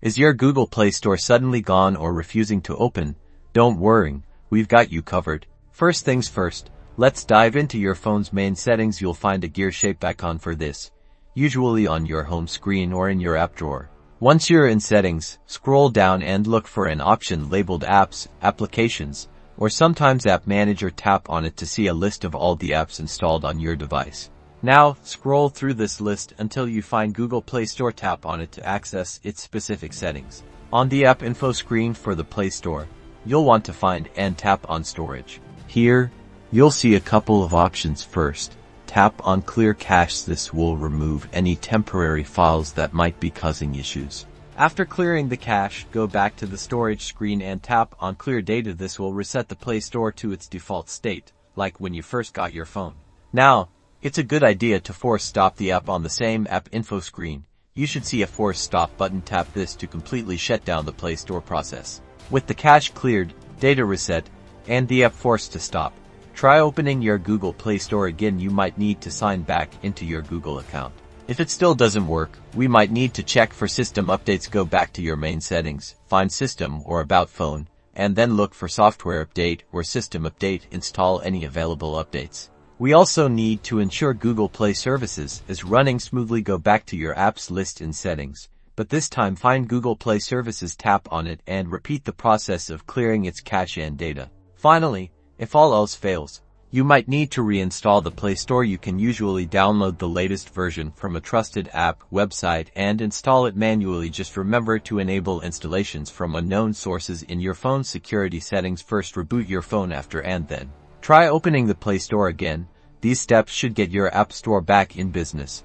Is your Google Play Store suddenly gone or refusing to open? Don't worry, we've got you covered. First things first, let's dive into your phone's main settings. You'll find a gear-shaped icon for this, usually on your home screen or in your app drawer. Once you're in settings, scroll down and look for an option labeled Apps, Applications, or sometimes App Manager. Tap on it to see a list of all the apps installed on your device. Now, scroll through this list until you find Google Play Store. Tap on it to access its specific settings. On the app info screen for the Play Store, you'll want to find and tap on Storage. Here, you'll see a couple of options. First, tap on Clear Cache. This will remove any temporary files that might be causing issues. After clearing the cache, go back to the storage screen and tap on Clear Data. This will reset the Play Store to its default state, like when you first got your phone. Now, it's a good idea to force stop the app on the same app info screen. You should see a force stop button. Tap this to completely shut down the Play Store process. With the cache cleared, data reset, and the app forced to stop, try opening your Google Play Store again. You might need to sign back into your Google account. If it still doesn't work, we might need to check for system updates. Go back to your main settings, find System or About Phone, and then look for Software Update or System Update. Install any available updates. We also need to ensure Google Play Services is running smoothly. Go back to your apps list in settings, but this time find Google Play Services, tap on it, and repeat the process of clearing its cache and data. Finally, if all else fails, you might need to reinstall the Play Store. You can usually download the latest version from a trusted app website and install it manually. Just remember to enable installations from unknown sources in your phone's security settings. First, reboot your phone after and then try opening the Play Store again. These steps should get your app store back in business.